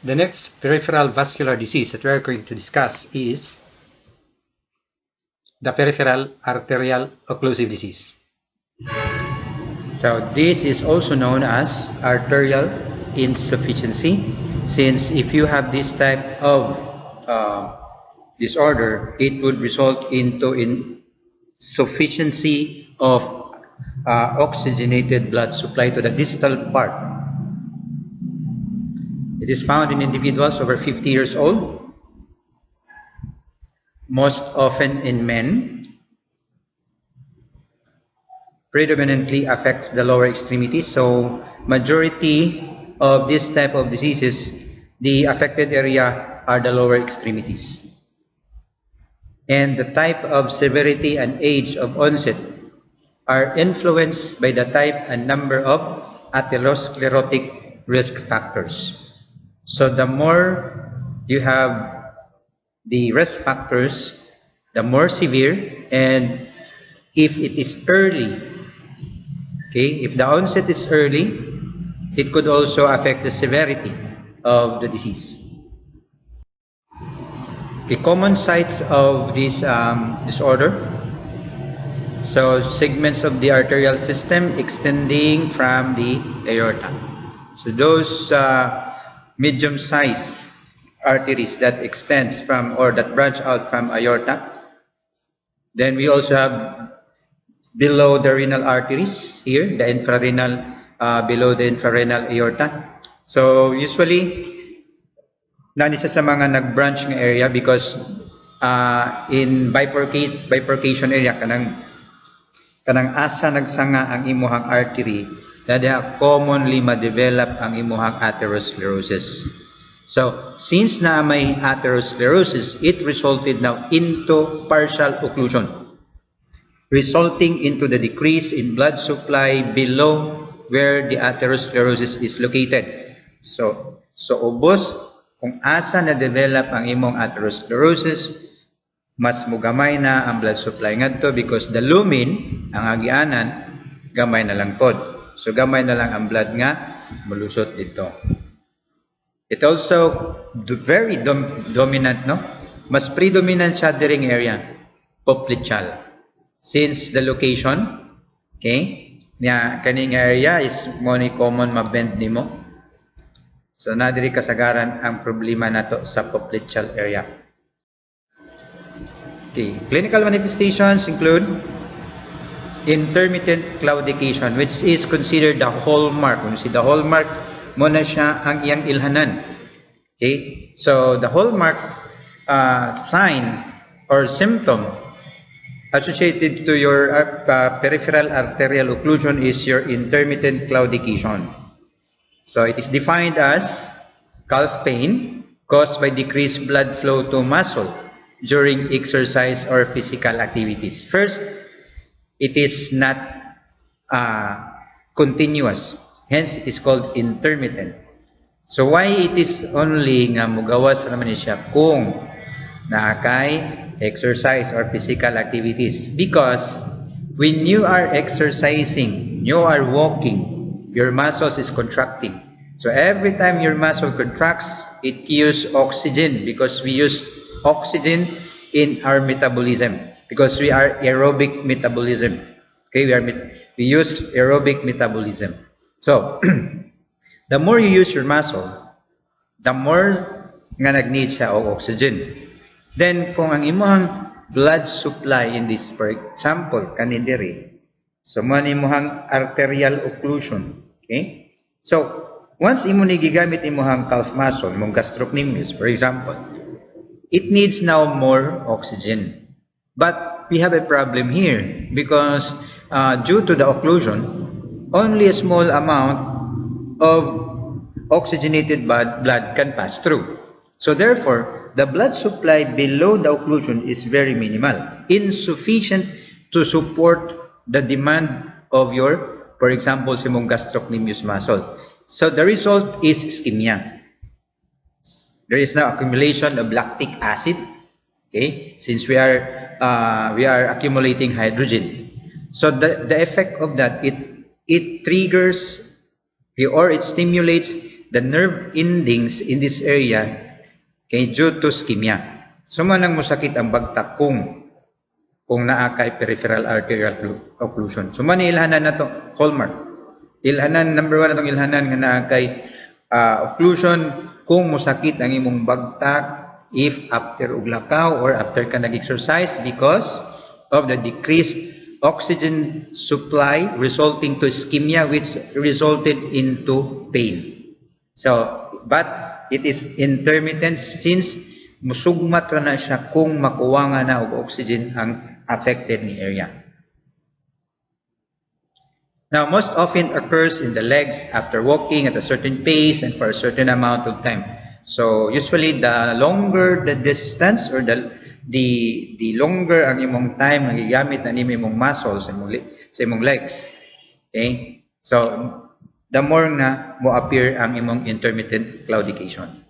The next peripheral vascular disease that we are going to discuss is the peripheral arterial occlusive disease. So this is also known as arterial insufficiency, since if you have this type of disorder, it would result into insufficiency of oxygenated blood supply to the distal part. It is found in individuals over 50 years old, most often in men, predominantly affects the lower extremities. So majority of this type of diseases, the affected area are the lower extremities. And the type of severity and age of onset are influenced by the type and number of atherosclerotic risk factors. So the more you have the risk factors, the more severe, and if it is early, okay, if the onset is early, it could also affect the severity of the disease. Okay, common sites of this disorder. So segments of the arterial system extending from the aorta. So those medium-sized arteries that extends from or that branch out from aorta. Then we also have below the renal arteries here, the infrarenal, below the infrarenal aorta. So usually, nani siya sa mga nag-branch ng area because in bifurcation area kanang asa nagsanga ang imuhang artery na diha commonly ma-develop ang imuhang atherosclerosis. So, since na may atherosclerosis, it resulted now into partial occlusion, resulting into the decrease in blood supply below where the atherosclerosis is located. So ubos, kung asa na-develop ang imong atherosclerosis, mas mugamay na ang blood supply ngadto because the lumen, ang agianan, gamay na lang pod. So gamay na lang ang blood nga mulusot dito. It also very dominant, no? Mas predominant siya diring area, popliteal. Since the location, okay, niya kaning area is mo ni common mabend nimo. So na diri kasagaran ang problema nato sa popliteal area. Okay, clinical manifestations include intermittent claudication, which is considered the hallmark. Kung si the hallmark, mo na siya ang iyang ilhanan. Okay? So, the hallmark sign or symptom associated to your peripheral arterial occlusion is your intermittent claudication. So, it is defined as calf pain caused by decreased blood flow to muscle during exercise or physical activities. First, it is not continuous. Hence, it is called intermittent. So, why it is only nga mugawas naman siya kung naakay exercise or physical activities? Because when you are exercising, you are walking, your muscles is contracting. So, every time your muscle contracts, it uses oxygen because we use oxygen in our metabolism. Because we are aerobic metabolism. Okay, we use aerobic metabolism. So, the more you use your muscle, the more nga nag-need siya o oxygen. Then, kung ang imong blood supply in this, for example, kanindiri, so mo ni imong arterial occlusion. Okay? So, once imo ni gigamit imong calf muscle, imong gastrocnemius, for example, it needs now more oxygen. But we have a problem here because due to the occlusion, only a small amount of oxygenated blood can pass through. So therefore, the blood supply below the occlusion is very minimal, insufficient to support the demand of your, for example, simong gastrocnemius muscle. So the result is ischemia. There is now accumulation of lactic acid. Okay, since we are accumulating hydrogen, so the effect of that it triggers or it stimulates the nerve endings in this area kay due to ischemia. So manang musakit ang bagtak kung naa kay peripheral arterial occlusion. So man ilhanan na to hallmark. Ilhanan number 1 atong ilhanan nga naa kay occlusion kung musakit ang imong bagtak if after uglakaw or after ka nag-exercise because of the decreased oxygen supply resulting to ischemia which resulted into pain. So, but it is intermittent since musugmat ra na siya kung makuwanga na og oxygen ang affected ni area. Now, most often occurs in the legs after walking at a certain pace and for a certain amount of time. So, usually the longer the distance or the longer ang imong time nga gigamit na nimo imong muscles sa imong legs. Okay? So, the more na mo appear ang imong intermittent claudication.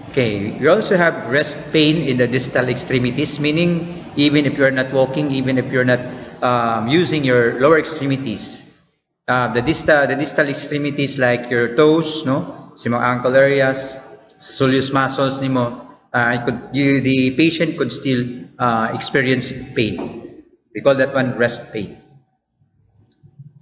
Okay, we also have rest pain in the distal extremities, meaning even if you're not walking, even if you're not using your lower extremities, the distal extremities like your toes, no, sa mga ankle areas, soleus muscles nimo, the patient could still experience pain. We call that one rest pain.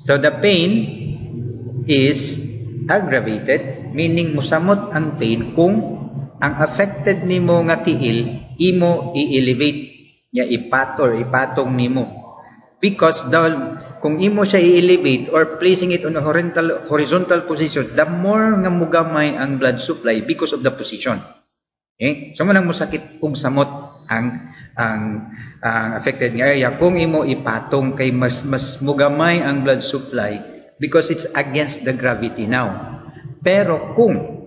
So the pain is aggravated, meaning musamot ang pain kung ang affected nimo nga tiil imo i-elevate ya ipatong nimo. Because kung imo siya i-elevate or placing it on a horizontal position, the more nga mugamay ang blood supply because of the position. Okay? So manang musakit kung samot ang affected nga area kung imo ipatong kay mas mugamay ang blood supply because it's against the gravity now. Pero kung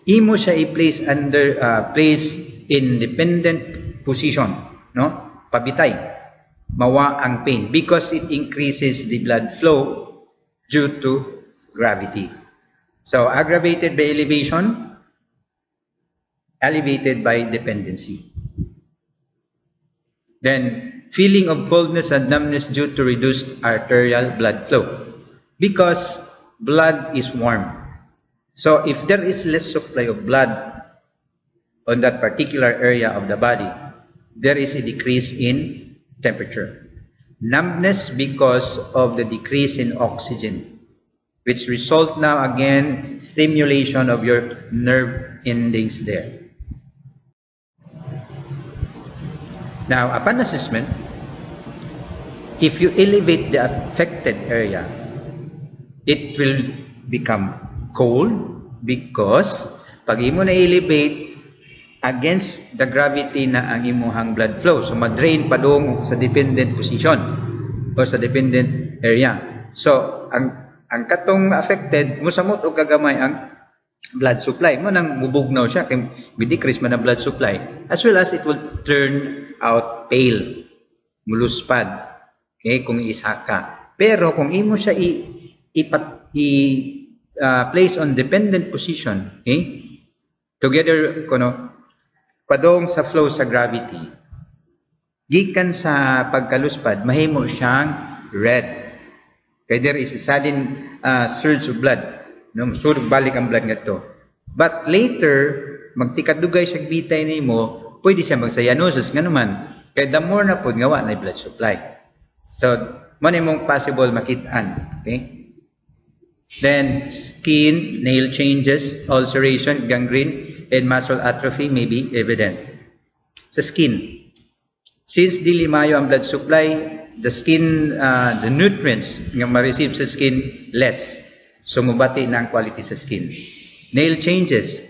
imo siya i-place place in dependent position, no? Pabitay, mawa ang pain because it increases the blood flow due to gravity. So aggravated by elevation, elevated by dependency. Then feeling of coldness and numbness due to reduced arterial blood flow because blood is warm. So if there is less supply of blood on that particular area of the body, there is a decrease in temperature. Numbness because of the decrease in oxygen, which result now again stimulation of your nerve endings there. Now, upon assessment, if you elevate the affected area, it will become cold because pag imo na elevate against the gravity na ang imuhang blood flow. So, madrain pa doon sa dependent position o sa dependent area. So, ang katong affected, musamot o kagamay ang blood supply. Mo nang mubugnaw siya, kaya decrease man ang blood supply. As well as it will turn out pale, muluspad, okay, kung isa ka. Pero kung imo siya place on dependent position, okay, together padong sa flow sa gravity, gikan sa pagkaluspad, mahimo siyang red. Kaya there is a sudden surge of blood, no, surge balik ang blood ngadto. But later magtikadugay siya bitay nimo, pwede siya magcyanosis nga naman. Kaya the more na pod ngawa na blood supply. So man imong possible makitaan, okay? Then skin, nail changes, ulceration, gangrene, and muscle atrophy may be evident. Sa skin, since dili maayo ang blood supply, the skin, the nutrients nga ma-receive sa skin less. So mubati na ang quality sa skin. Nail changes.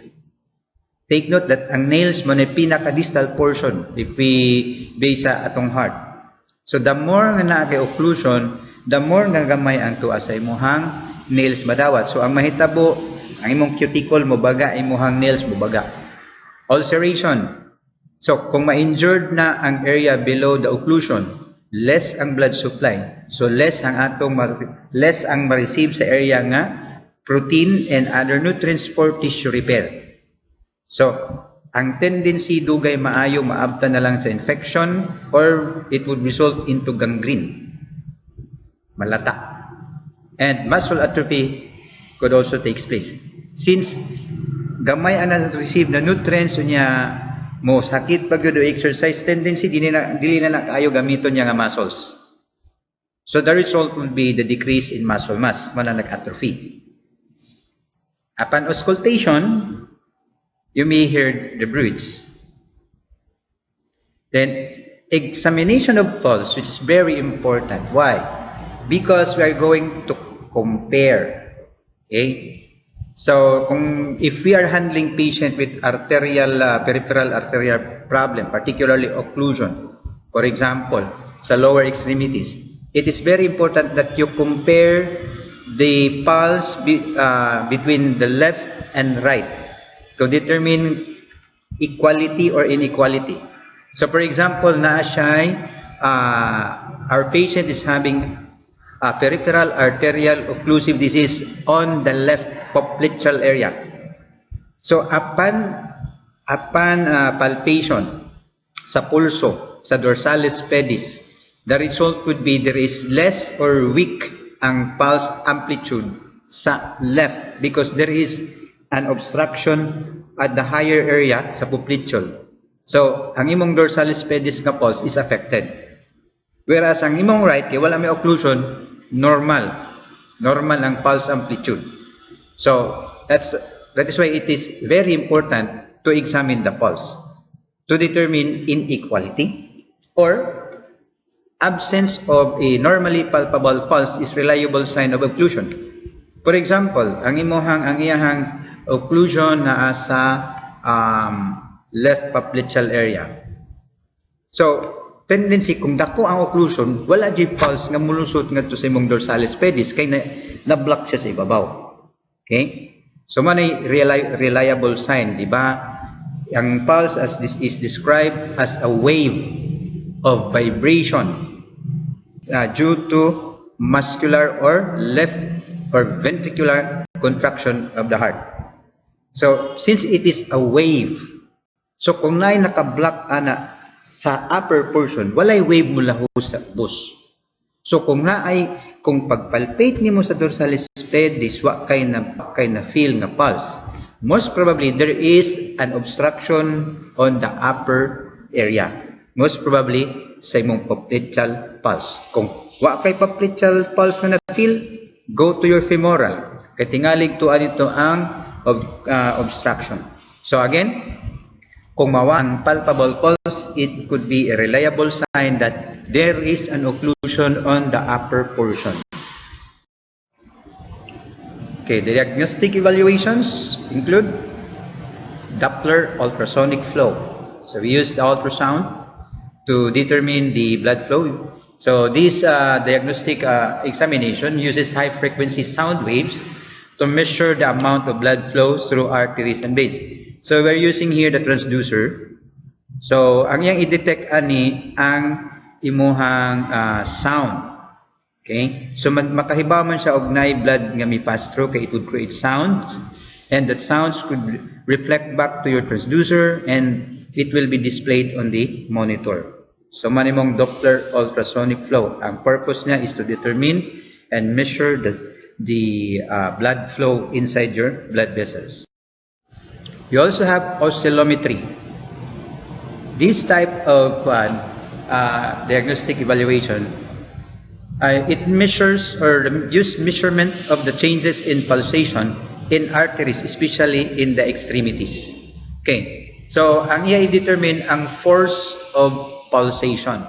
Take note that ang nails mo na pinaka-distal portion if we base sa atong heart. So the more nga naa kay occlusion, the more nga gamay ang tuwa sa imuhang nails madawat. So ang mahitabo, ang imong cuticle mo baga, imuhang nails mo baga. Ulceration. So kung ma-injured na ang area below the occlusion, less ang blood supply. So less ang ma-receive sa area nga protein and other nutrients for tissue repair. So ang tendency dugay maayo maabta na lang sa infection or it would result into gangrene. Malata. And muscle atrophy could also take place. Since gamay ang na-receive na nutrients niya mo sakit pag do exercise, tendency dili na kaayo gamiton niya nga muscles. So the result would be the decrease in muscle mass, man nag-atrophy. Upon auscultation, you may hear the bruits. Then examination of pulse, which is very important. Why? Because we are going to compare. Okay? So, if we are handling patient with peripheral arterial problem, particularly occlusion, for example, sa lower extremities, it is very important that you compare the pulse between the left and right to determine equality or inequality. So, for example, our patient is having a peripheral arterial occlusive disease on the left popliteal area. So upon palpation sa pulso, sa dorsalis pedis, the result would be there is less or weak ang pulse amplitude sa left because there is an obstruction at the higher area sa popliteal. So ang imong dorsalis pedis nga pulse is affected. Whereas ang imong right, kay wala may occlusion, normal ang pulse amplitude. So that is why it is very important to examine the pulse to determine inequality or absence of a normally palpable pulse is reliable sign of occlusion. For example, ang iyahang occlusion na sa left popliteal area. So tendency kung dako ang occlusion, wala gyud pulse nga mulusot ngadto sa imong dorsalis pedis kay na-block siya sa ibabaw. Okay? So manay reliable sign, di ba? Ang pulse as this is described as a wave of vibration due to muscular or left or ventricular contraction of the heart. So since it is a wave, so kung naay naka-block ana sa upper portion, walay wave mula sa bus. So kung pagpalpate nimo sa dorsalis pedis, wa kay na feel nga pulse, most probably there is an obstruction on the upper area. Most probably sa imong popliteal pulse. Kung wa kay popliteal pulse na na-feel, go to your femoral. Kay tingalig tuan ito ang obstruction. So again, kung mawa ang palpable pulse, it could be a reliable sign that there is an occlusion on the upper portion. Okay, the diagnostic evaluations include Doppler ultrasonic flow. So we use the ultrasound to determine the blood flow. So this diagnostic examination uses high-frequency sound waves to measure the amount of blood flow through arteries and veins. So we're using here the transducer. So ang iyang i-detect ani ang imuhang sound. Okay? So makahibaw man siya og naay blood nga mi-pass through kay it would create sounds, and that sounds could reflect back to your transducer and it will be displayed on the monitor. So man imong Doppler ultrasonic flow. Ang purpose niya is to determine and measure the blood flow inside your blood vessels. We also have oscillometry. This type of diagnostic evaluation, it measures or use measurement of the changes in pulsation in arteries, especially in the extremities. Okay, so ang i-determine ang force of pulsation.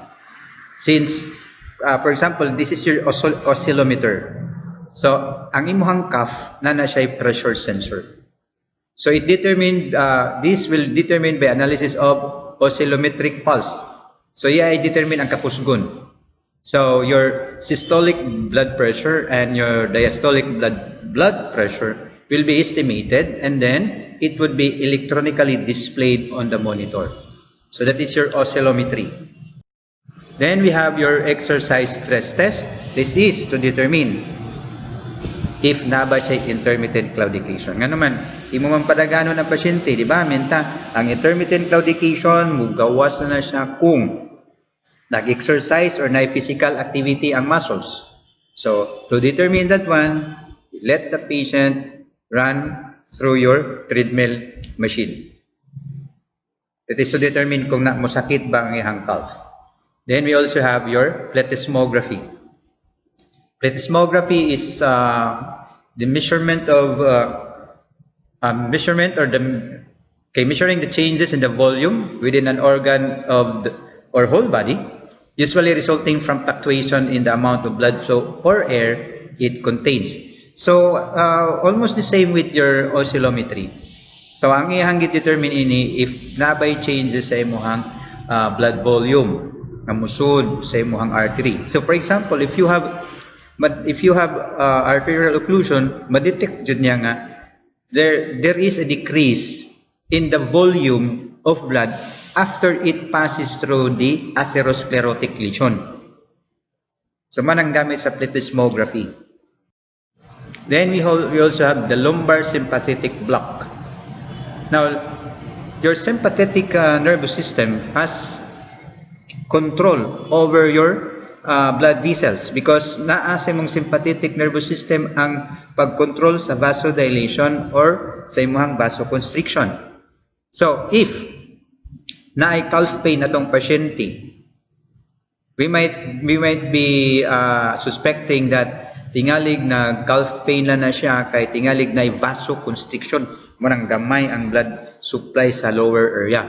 Since, for example, this is your oscillometer. So ang imuhang cuff na siya pressure sensor. So it determined, this will determine by analysis of oscillometric pulse. So i-determine ang kapusgon. So your systolic blood pressure and your diastolic blood pressure will be estimated, and then it would be electronically displayed on the monitor. So that is your oscillometry. Then we have your exercise stress test. This is to determine if na ba siya intermittent claudication. Nga naman, imo man padagano ng pasyente, di ba? Menta, ang intermittent claudication, mugawas na siya kung nag-exercise or na-physical activity ang muscles. So, to determine that one, let the patient run through your treadmill machine. That is to determine kung mosakit ba ang iyang calf. Then we also have your plethysmography. Plethysmography is the measurement of measuring the changes in the volume within an organ of or whole body, usually resulting from fluctuation in the amount of blood flow or air it contains. So almost the same with your oscillometry. So ang iyang determine ini if nabay changes sa imong blood volume nga musud sa imong artery. So for example, if you have arterial occlusion, ma-detect jud niya nga there is a decrease in the volume of blood after it passes through the atherosclerotic lesion. So manang gamit sa plethysmography. Then we also have the lumbar sympathetic block. Now, your sympathetic nervous system has control over your blood vessels because naa sa imong sympathetic nervous system ang pag-control sa vasodilation or sa imong vasoconstriction. So, if naay calf pain atong pasyente, we might be suspecting that tingalig na calf pain na siya kay tingalig na vasoconstriction, manang gamay ang blood supply sa lower area.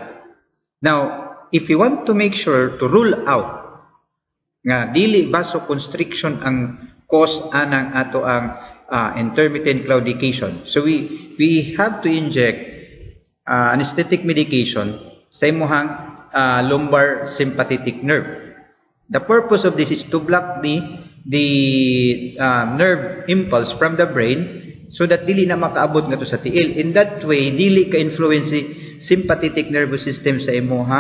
Now, if you want to make sure to rule out nga dili vasoconstriction ang cause anang ato ang intermittent claudication, so we have to inject anesthetic medication sa imong lumbar sympathetic nerve. The purpose of this is to block the nerve impulse from the brain so that dili na makaabot nga to sa tiil. In that way, dili ka influence sympathetic nervous system sa imong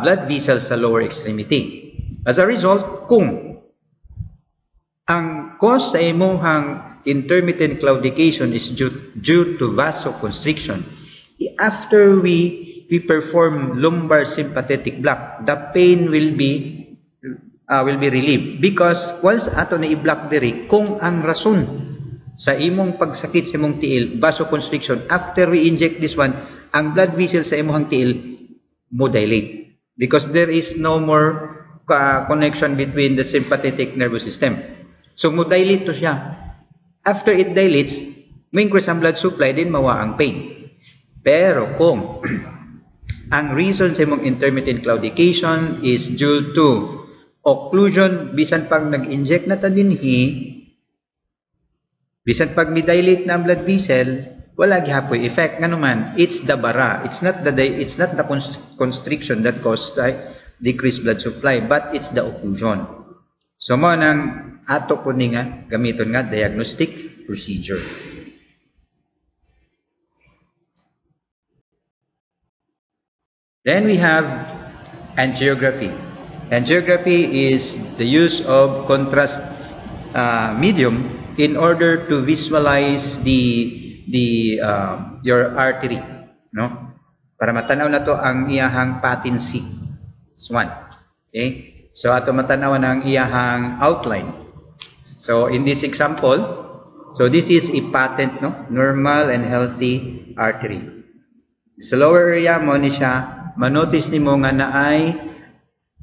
blood vessels sa lower extremity. As a result, kung ang cause sa imong intermittent claudication is due to vasoconstriction, after we perform lumbar sympathetic block, the pain will be relieved because once ato na i-block diri kung ang rason sa imong pagsakit sa imong tiil vasoconstriction, after we inject this one, ang blood vessel sa imong tiil mo dilate because there is no more connection between the sympathetic nervous system. So mo dilate to siya. After it dilates, may increase ang blood supply, din mawa ang pain. Pero kung ang reason sa imong intermittent claudication is due to occlusion, bisan pag nag-inject na ta dinhi, bisan pag mi-dilate na ang blood vessel, wala gihapoy effect. Nga naman, it's the bara. It's not the constriction that caused decreased blood supply, but it's the occlusion. So mo nang ato po ni nga gamiton nga diagnostic procedure. Then we have angiography. Angiography is the use of contrast medium in order to visualize your artery, no? Para matanaw na to ang iyahang patency. This one. Okay? So ato matanaw na ang iyahang outline. So in this example, so this is a patent, no? Normal and healthy artery. Sa lower area mo ni siya, manotice nimo nga naay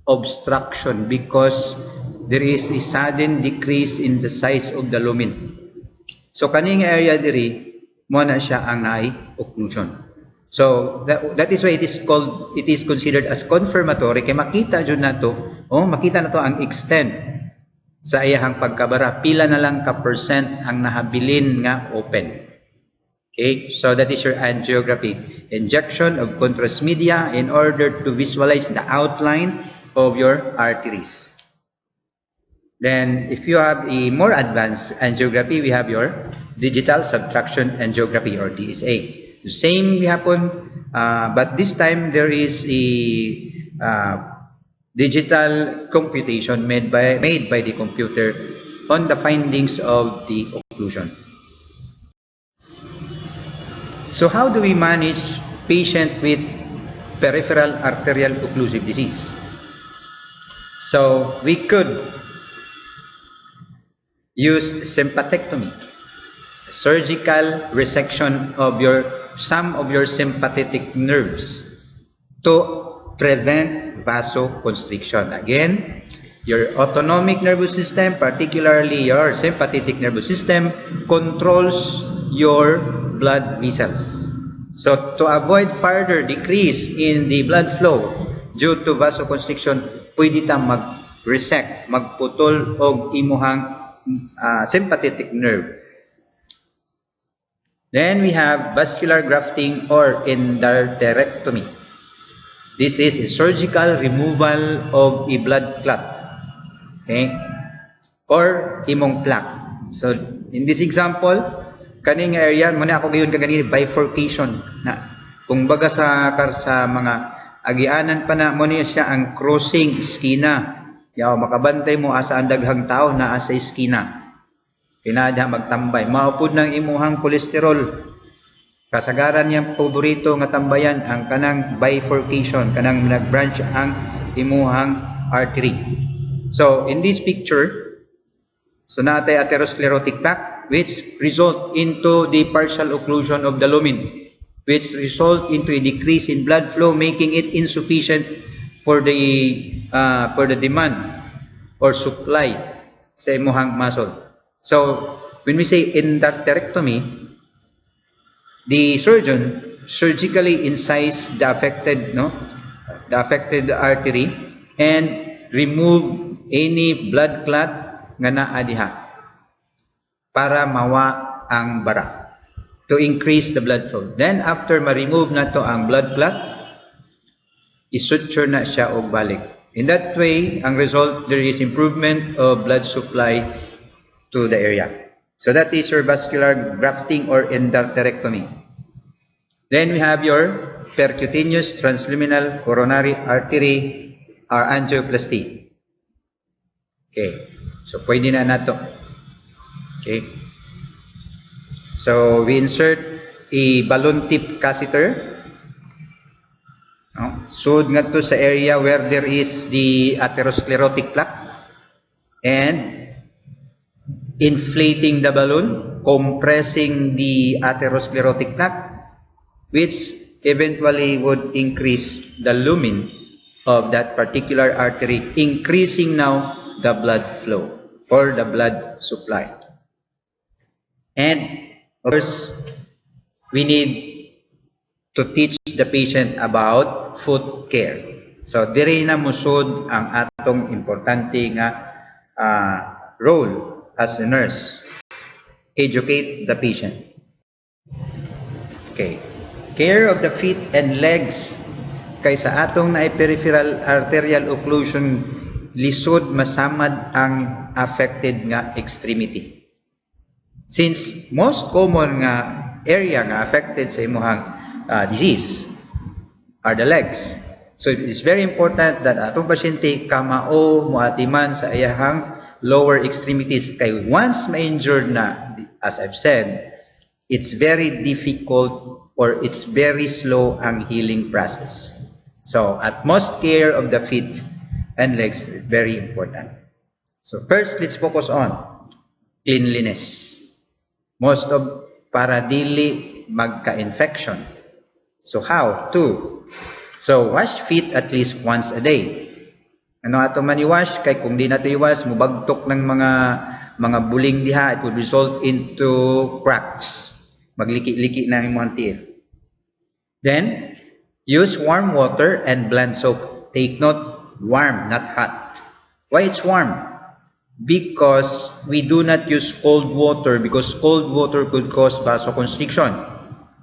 obstruction because there is a sudden decrease in the size of the lumen. So kaning area diri mo na siya ang naay occlusion. So that is why it is considered as confirmatory kay makita jud nato, makita nato ang extent sa iyahang pagkabara, pila na lang ka percent ang nahabilin nga open. Okay, so that is your angiography. Injection of contrast media in order to visualize the outline of your arteries. Then, if you have a more advanced angiography, we have your digital subtraction angiography or DSA. The same happen, but this time there is a digital computation made by the computer on the findings of the occlusion. So how do we manage patient with peripheral arterial occlusive disease? So we could use sympathectomy, surgical resection of some of your sympathetic nerves to prevent vasoconstriction. Again, your autonomic nervous system, particularly your sympathetic nervous system, controls your blood vessels. So to avoid further decrease in the blood flow due to vasoconstriction, pwede ta mag-resect, magputol og imuhang sympathetic nerve. Then we have vascular grafting or endarterectomy. This is a surgical removal of a blood clot, okay, or imong plaque. So in this example, kaning area muna ako gayon kaganini bifurcation na kung baga sa mga agianan pa na mo niya siya ang crossing skina. Yaw makabantay mo asa ang daghang tao na asa skina. Pinada magtambay, maupod ng imuhang kolesterol. Kasagaran niyang paborito nga tambayan ang kanang bifurcation, kanang nag-branch ang imuhang artery. So in this picture, so natay atherosclerotic plaque which result into the partial occlusion of the lumen, which result into a decrease in blood flow, making it insufficient for the demand or supply sa imuhang muscle. So when we say endarterectomy, the surgeon surgically incise the affected artery and remove any blood clot nga naa diha para mawa ang bara, to increase the blood flow. Then after ma-remove na to ang blood clot, isuture na siya og balik. In that way, ang result, there is improvement of blood supply to the area. So that is your vascular grafting or endarterectomy. Then we have your percutaneous transluminal coronary artery or angioplasty. Okay. So pwede na nato. Okay. So we insert a balloon tip catheter. Sud nga to sa area where there is the atherosclerotic plaque and inflating the balloon, compressing the atherosclerotic plaque, which eventually would increase the lumen of that particular artery, increasing now the blood flow or the blood supply. And of course, we need to teach the patient about foot care. So diri na musod ang atong importante nga role as a nurse. Educate the patient. Okay. Care of the feet and legs. Kay sa atong na peripheral arterial occlusion, lisod masamad ang affected nga extremity. Since most common nga area nga affected sa imuhang disease are the legs. So it is very important that atong pasyente kamao muatiman sa iyahang lower extremities. Kay once ma-injured na, as I've said, it's very difficult or it's very slow ang healing process. So utmost care of the feet and legs is very important. So first, let's focus on cleanliness. Most of para dili magka-infection. So how? So wash feet at least once a day. Ano ato man i-wash? Kay kung di nato i-wash, mubagtok ng mga buling diha, it would result into cracks. Magliki-liki na imong tiil. Then, use warm water and bland soap. Take note, warm, not hot. Why it's warm? Because we do not use cold water, because cold water could cause vasoconstriction.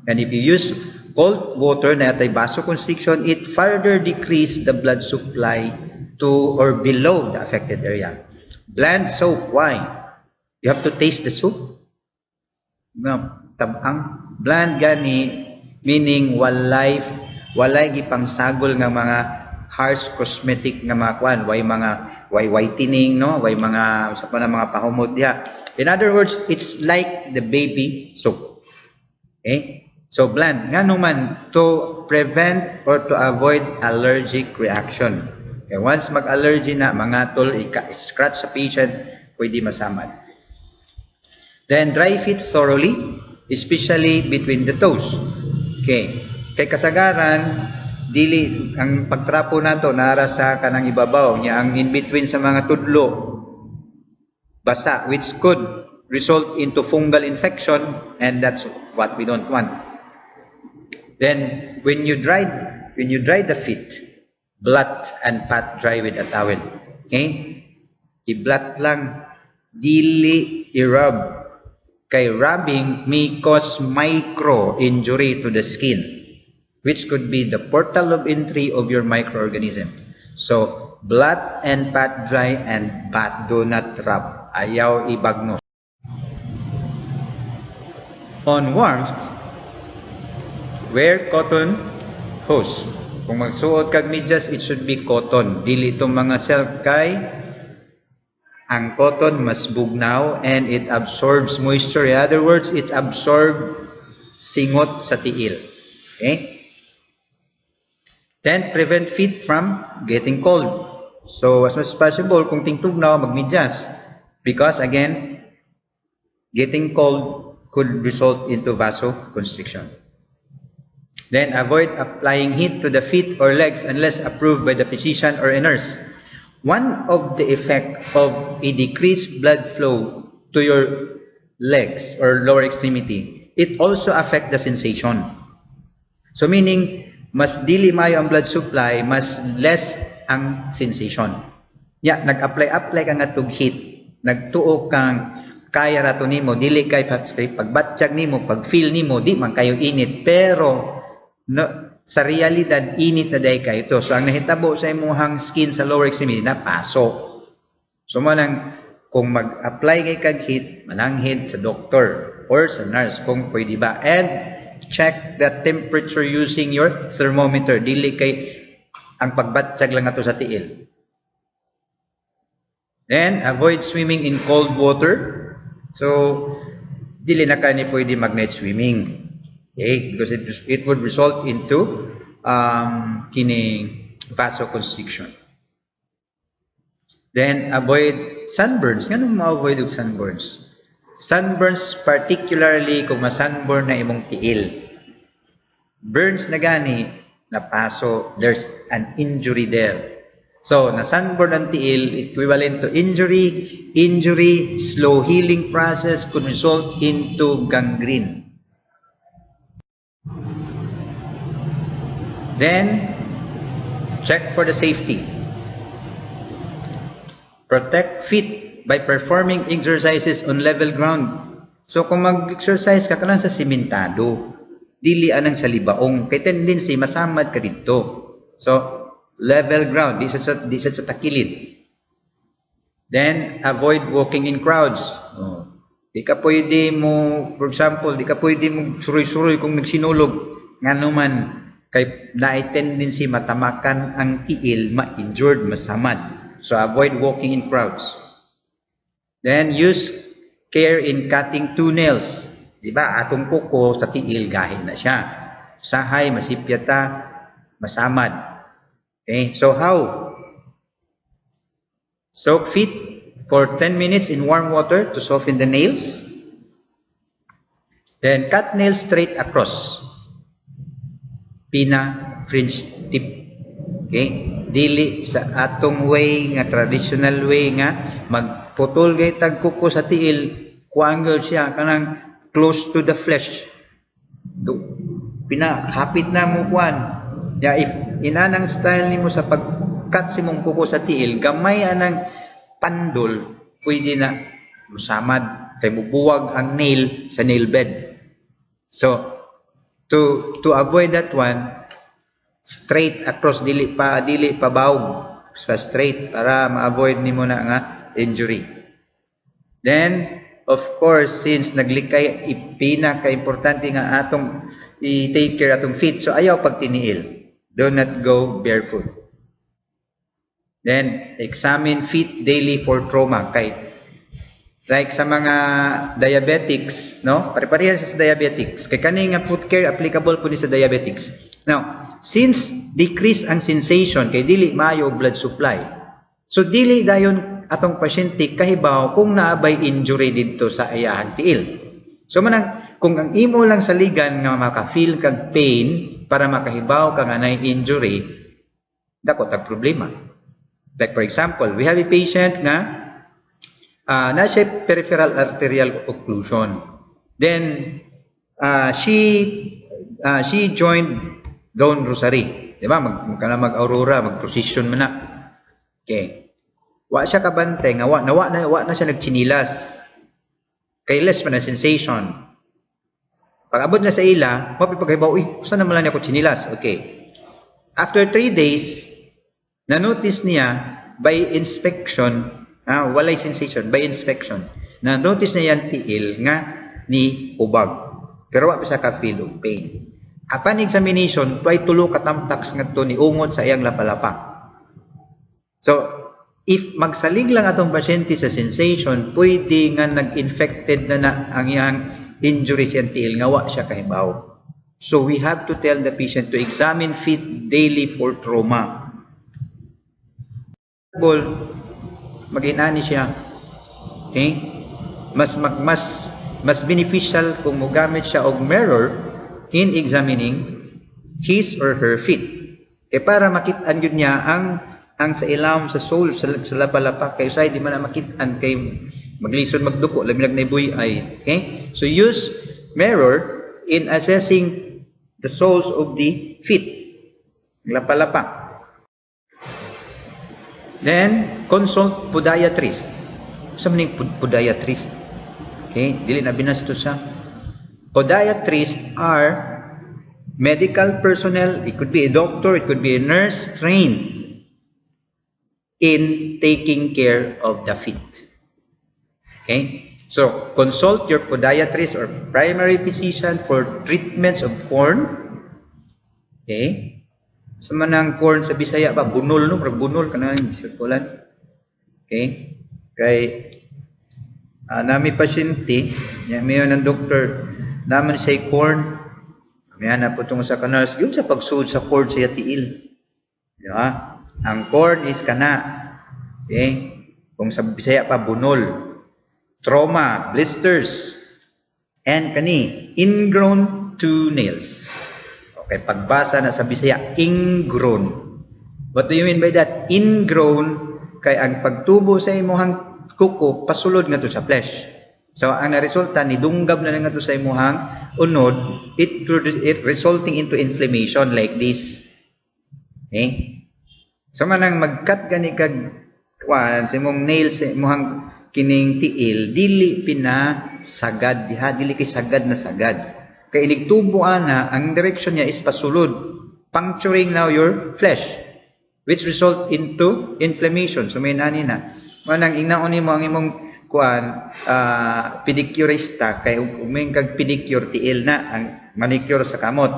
And if you use cold water na atay vasoconstriction, it further decrease the blood supply to or below the affected area. Bland soap, why? You have to taste the soup. Tabang bland gani, meaning walay gipangsagol nga mga harsh cosmetic nga mga kwan, way whitening, no? Way mga usa pa na mga pahumot diha. In other words, it's like the baby soap. Okay? So bland ngano man to prevent or to avoid allergic reaction. Okay, once mag-allergy na, mga tol, scratch sa patient, pwede masamad. Then dry feet thoroughly, especially between the toes. Okay. Kay kasagaran, dili ang pagtrapo nato nara sa kanang ibabaw niya ang in between sa mga tudlo basa, which could result into fungal infection, and that's what we don't want. Then when you dry the feet, blot and pat dry with a towel. Okay? I-blot lang, dili i-rub. Kay rubbing may cause micro injury to the skin, which could be the portal of entry of your microorganism. So, blot and pat dry and pat, do not rub. Ayaw ibagnos. On warmth, wear cotton hose. Kung magsuot kag medyas, it should be cotton. Dili itong mga silk kay ang cotton mas bugnaw and it absorbs moisture. In other words, it absorbs singot sa tiil. Okay? Then, prevent feet from getting cold. So, as much as possible, kung tingtugnaw, magmedyas. Because, again, getting cold could result into vasoconstriction. Then, avoid applying heat to the feet or legs unless approved by the physician or a nurse. One of the effect of a decreased blood flow to your legs or lower extremity, it also affect the sensation. So meaning, mas dili mayo ang blood supply, mas less ang sensation. Ya, nag-apply ka nga tug heat, nagtuo kang kaya rato nimo, dili kay pagbatsyag nimo, pag-feel nimo, di man kayo init, pero no, sa realidad, init na dahi kayo ito. So, ang nahitabo sa imuhang skin sa lower extremity na paso. So, manang, kung mag-apply kay kag heat, mananghid sa doktor or sa nurse kung pwede ba. And, check the temperature using your thermometer. Dili kay ang pagbatsyag lang ato sa tiil. Then, avoid swimming in cold water. So, dili na kayo ni pwede mag-night swimming. Okay, because it would result into vasoconstriction. Then avoid sunburns. Ganun ma-avoid yung sunburns? Sunburns particularly kung ma-sunburn na imong tiil. Burns na gani, na paso, there's an injury there. So, na sunburn ang tiil, equivalent to injury. Injury, slow healing process could result into gangrene. Then, check for the safety. Protect feet by performing exercises on level ground. So, kung mag-exercise ka lang sa simentado, dili anang sa libaong, kay tendency masamad ka dito. So, level ground, di sa takilid. Then, avoid walking in crowds. Di ka pwede mo, for example, di ka pwede mo suroy-suroy kung nagsinulog. Nga naman, kay na tendency matamakan ang tiil, ma-injured, masamad. So, avoid walking in crowds. Then, use care in cutting toenails. Diba? Atong kuko sa tiil, gahin na siya. Sahay, masipyata, masamad. Okay? So, how? Soak feet for 10 minutes in warm water to soften the nails. Then, cut nails straight across. Pina fringe tip. Okay? Dili sa atong way nga traditional way nga magputol gay tag kuko sa tiil, kuanggol siya kanang close to the flesh. Pinakapit na mo kuan. Ya if inanang style nimo sa pag-cut si mong kuko sa tiil, gamay anang pandol, pwede na musamad kay bubuwag ang nail sa nail bed. So to avoid that one, straight across, dili pa bawg, straight para ma-avoid nimo na nga injury. Then of course, since naglikay pinaka-importante nga atong i-take care atong feet, so ayaw pagtiniil. Do not go barefoot. Then examine feet daily for trauma. Kay like sa mga diabetics, no? Pare-parehas sa diabetics. Kay kani nga foot care applicable po ni sa diabetics. Now, since decrease ang sensation kay dili maayo blood supply. So dili dayon atong pasyente kahibaw kung naabay injury dito sa iyahang tiil. So manang kung ang imo lang saligan nga maka-feel kag pain para makahibaw kang anay injury, dako tag problema. Like for example, we have a patient nga na siya peripheral arterial occlusion. Then she joined Dawn Rosary, di ba? Mag-aurora, mag-procession man na. Okay. Wa siya kabantay nga wa na siya nagchinilas. Kay less man na sensation. Pag abot na sa ila, mapipaghibaw, saan naman lang ako chinilas? Okay. After 3 days, na-notice niya by inspection, walay sensation, by inspection, na-notice niya yan tiil nga ni ubag. Pero wa pa siya ka-feel of pain. Upon examination, tuay tulo katamtaks nga to ni ungod sa iyang lapalapa. So, if magsalig lang atong pasyente sa sensation, pwede nga nag-infected na ang iyang injury sa tiil nga wa siya kahibaw. So, we have to tell the patient to examine feet daily for trauma. Mag-inani siya. Okay? Mas beneficial kung mogamit siya og mirror in examining his or her feet. Para makit-an yun niya ang sa ilawom sa soul, sa lapalapak, kayo say di man na makit-an kay maglison magduko, labi nagnabuy ay. Okay? So use mirror in assessing the soles of the feet. Lapalapak. Then, consult podiatrist. Sa maning podiatrist? Okay? Dili na binasto siya. Podiatrists are medical personnel. It could be a doctor, it could be a nurse trained in taking care of the feet. Okay? So, consult your podiatrist or primary physician for treatments of corn. Okay? Sa manang corn sa Bisaya ba? Bunol, no? Bunol ka na yung sirkulan. Okay? Kay nami pasyente, mayon ng doktor, naman siya corn, mayan na po itong sa kanars, yun sa pagsuod sa cord sa tiil. Diba? Ang corn is kana. Okay? Kung sa Bisaya pa, bunol. Trauma, blisters, and kani, ingrown toenails. Okay, pagbasa na sa Bisaya, ingrown. What do you mean by that? Ingrown, kay ang pagtubo sa imuhang kuko, pasulod nga to sa flesh. So, ang naresulta, nidunggab na nga to sa imuhang unod, it resulting into inflammation like this. Okay? So, manang mag-cut gani kag sa imong nails, sa imuhang kining tiil, dili pinasagad, dili kay sagad na sagad. Kaya inigtubo na, ang direction niya is pasulod, puncturing now your flesh, which result into inflammation. So, may nani na. Manang ingnaon mo ang imong pedicurista kay uming kag pedicure tiil na ang manicure sa kamot.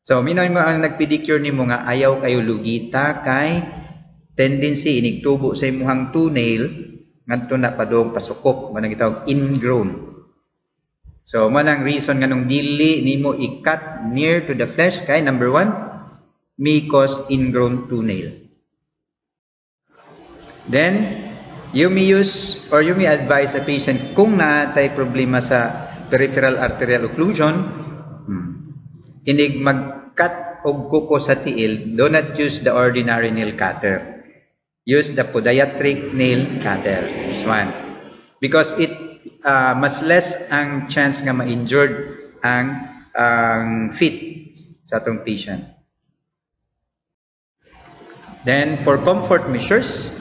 So minoy mo ang nagpedicure nimo nga ayaw kayo lugita kay tendency inigtubo sa imong toenail ngadto na padong pasukop manang gitawag ingrown. So manang reason nganong dili nimo i-cut near to the flesh kay number 1 may cause ingrown toenail. Then you may use or you may advise a patient kung naatay problema sa peripheral arterial occlusion, inig mag-cut og kuko sa tiil, do not use the ordinary nail cutter. Use the podiatric nail cutter, this one. Because it mas less ang chance nga ma-injured ang feet sa atong patient. Then, for comfort measures,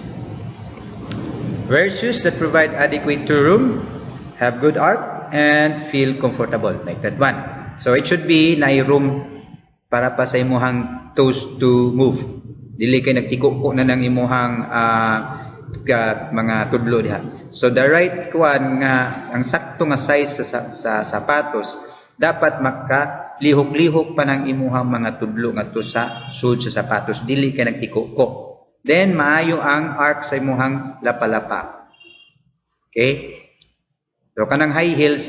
wear shoes that provide adequate toe room, have good arch, and feel comfortable, like that one. So it should be na room para pa sa imuhang toes to move. Dili kay nagtiko-ko na ng imuhang mga tudlo diha. So the right one nga ang sakto nga size sa sapatos dapat makalihok-lihok pa ng imuhang mga tudlo ngadto sa sud sa sapatos, dili kay nagtiko-ko. Then, maayo ang arc sa imuhang lapalapa. Okay? So, kanang high heels,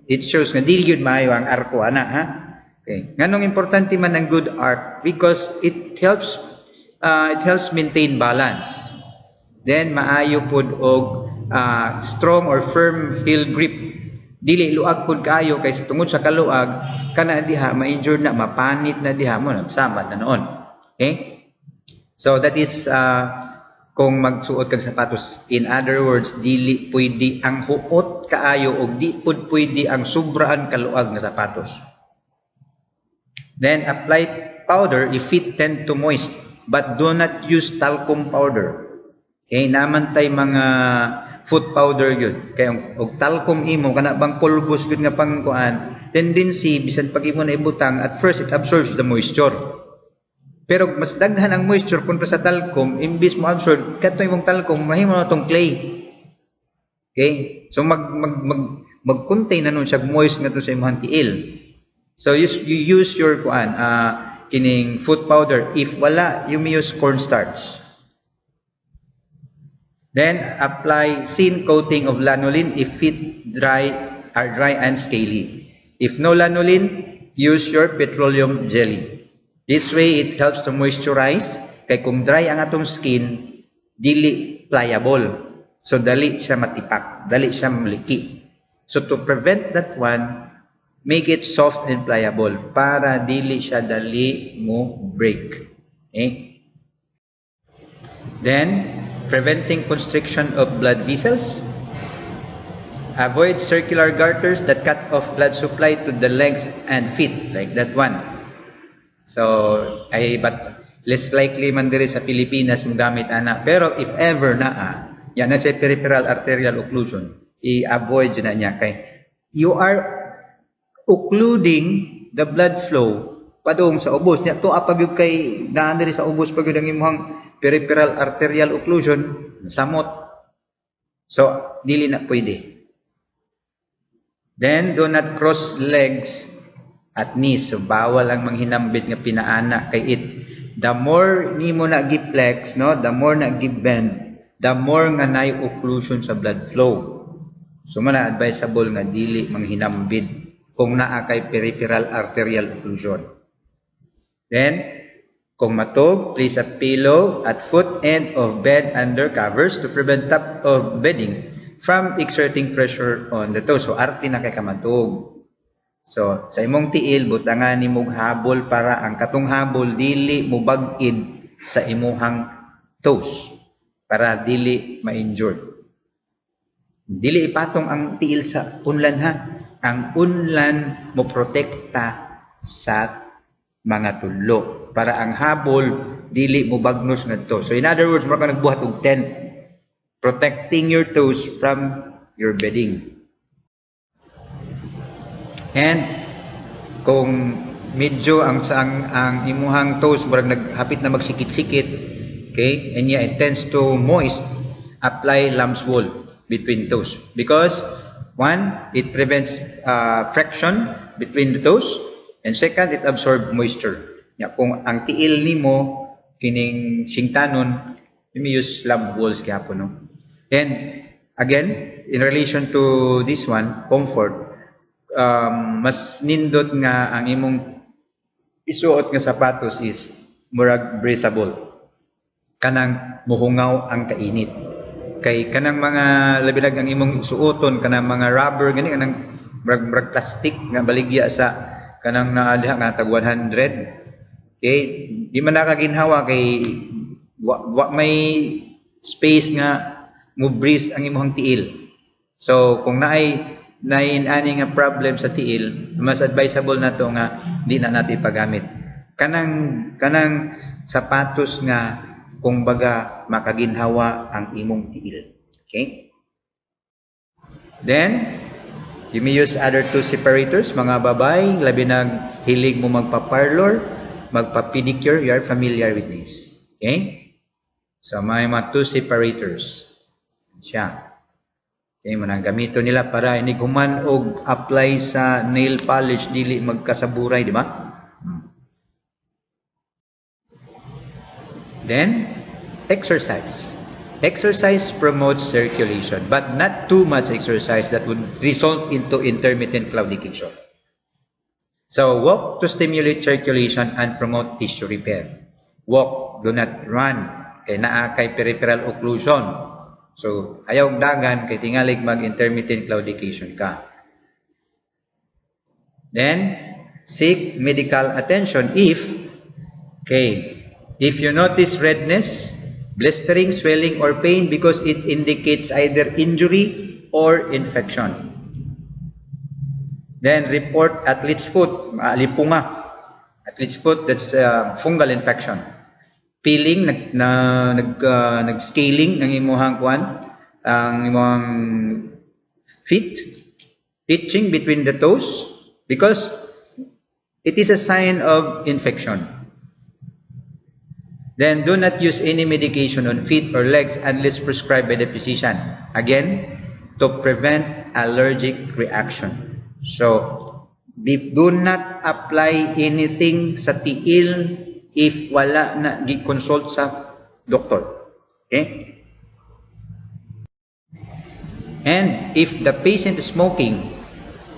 it shows nga dili yun maayo ang arco, ana, ha? Okay. Nganong importante man ang good arc? Because it helps maintain balance. Then maayo pud og strong or firm heel grip. Dili luag pud kaayo kay tungod sa kaluag kana diha ma-injured na, mapanit na diha mo nagsamad na noon. Okay? So that is kung magsuot kag sapatos. In other words, dili pwede ang huot kaayo og di pud pwede ang sobraan kaluag nga sapatos. Then apply powder if feet tend to moist, but do not use talcum powder. Okay, naman tay mga foot powder yun. Kaya og talcum imo kana bang pulbos gud nga pangkuan, tendency bisan pag imo na ibutang, at first it absorbs the moisture. Pero mas daghan ang moisture kontra sa talcum, imbis mo absorb kato imong talcum mahimo na tong clay. Okay? So mag-contain na nun siya moist nga to sa imong tiil. So you use your kining foot powder. If wala, you may use cornstarch. Then apply thin coating of lanolin if feet are dry and scaly. If no lanolin, use your petroleum jelly. This way it helps to moisturize. Kay kung dry ang atong skin, dili pliable. So dali siya matipak, dali siya maliki. So to prevent that one, make it soft and pliable para dili siya dali mo break. Okay? Then, preventing constriction of blood vessels. Avoid circular garters that cut off blood supply to the legs and feet, like that one. So, but less likely man diri sa Pilipinas mo gamit ana. Pero if ever yan na sa peripheral arterial occlusion, i-avoid yun na niya. Kay you are occluding the blood flow padung sa ubos niya to apag yung kay daan diri sa ubos pag yung imong peripheral arterial occlusion samot, so dili na pwede. Then do not cross legs at knees, so bawal ang manghinambit nga pinaana kay the more nimo na gi-flex, no, the more na gi-bend, the more nga nay occlusion sa blood flow. So mana advisable nga dili manghinambit kung naa kay peripheral arterial occlusion. Then, kung matog, place a pillow at foot end of bed under covers to prevent top of bedding from exerting pressure on the toes. So, arte na kay kamatog. So, sa imong tiil, butangan ni mong habol para ang katong habol dili mo bagid sa imuhang toes para dili ma-injured. Dili ipatong ang tiil sa unlan ha. Ang unlan mo protekta sa mga tulo para ang habol dili mo bagnos ngadto. So in other words, mura ka nagbuhat og tent, protecting your toes from your bedding. And kung medyo ang imuhang toes murag naghapit na magsikit-sikit, okay, and it tends to moist, apply lamb's wool between toes because one, it prevents friction between the toes, and second, it absorbs moisture. Ya, kung ang tiil nimo kining singtanon, you may use slab walls gyapon, no? And again, in relation to this one, comfort, mas nindot nga ang imong isuot nga sapatos is murag breathable. Kanang muhungaw ang kainit. Kay kanang mga labilag ang imong suoton kanang mga rubber gani kanang brag plastic nga baligya sa kanang naaliha nga tag 100, okay, di man nakaginhawa kay wa may space nga mo breathe ang imong tiil. So kung naay ani nga problem sa tiil, mas advisable na to nga di na natin pagamit kanang sapatos nga kung baga makaginhawa ang imong tiil. Okay? Then, you may use other two separators. Mga babay, labi na hilig mo magpa-parlor, magpa-pedicure, you are familiar with this. Okay? So, may mga two separators. Siya. Okay, manang gamito nila para inig human og apply sa nail polish, dili magkasaburay, di ba? Then, exercise. Exercise promotes circulation, but not too much exercise that would result into intermittent claudication. So, walk to stimulate circulation and promote tissue repair. Walk, do not run. kay naa kay peripheral occlusion. So ayaw dagan kay tingalig mag-intermittent claudication ka. Then seek medical attention if you notice redness, blistering, swelling, or pain because it indicates either injury or infection. Then report athlete's foot, lipunga. Athlete's foot, that's fungal infection. Peeling, nag-scaling ng imuhang kuan, ang imuhang feet, itching between the toes because it is a sign of infection. Then do not use any medication on feet or legs unless prescribed by the physician. Again, to prevent allergic reaction. So, do not apply anything sa tiil if wala na gi-consult sa doktor. Okay? And if the patient is smoking,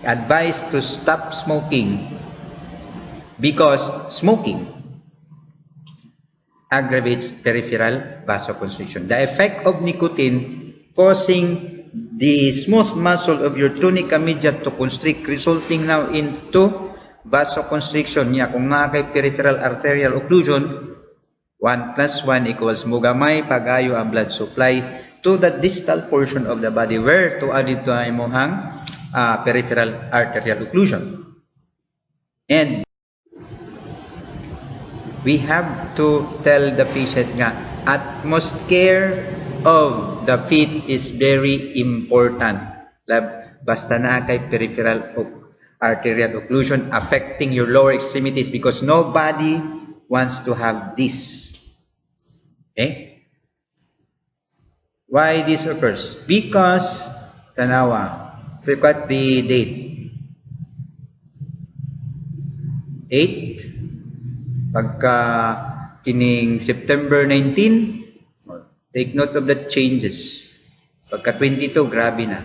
advise to stop smoking because smoking aggravates peripheral vasoconstriction. The effect of nicotine causing the smooth muscle of your tunica media to constrict, resulting now into vasoconstriction niya. Kung nga kay peripheral arterial occlusion, 1 plus 1 equals mugamay pagayo ang blood supply to the distal portion of the body where to add ito ay mohang peripheral arterial occlusion. And we have to tell the patient nga utmost care of the feet is very important. Basta na kay peripheral arterial occlusion affecting your lower extremities because nobody wants to have this. Okay? Why this occurs? Because, tanawa, look at the date. 8 pagka kining September 19, take note of the changes. Pagka 22, grabe na.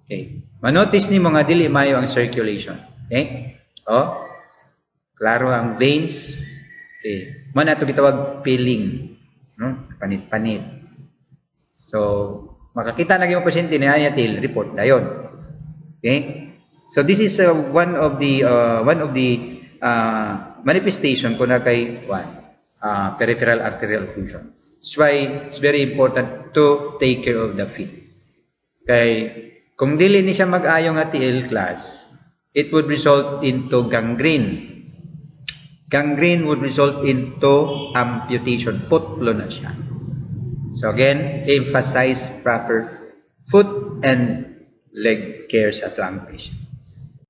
Okay. Manotice ni mga dili mayo ang circulation. Okay? Oh, klaro ang veins. Okay. Man ato gitawag peeling, no? Panit-panit. So, makakita na gyud pasyente ni ayatil report dayon. Okay? So this is one of the manifestation ko na kay peripheral arterial occlusion. That's why it's very important to take care of the feet. Kay kung dili ni siya mag-ayo nga TL class, it would result into gangrene. Gangrene would result into amputation. Putlo na siya. So again, emphasize proper foot and leg care sa ato ang patient.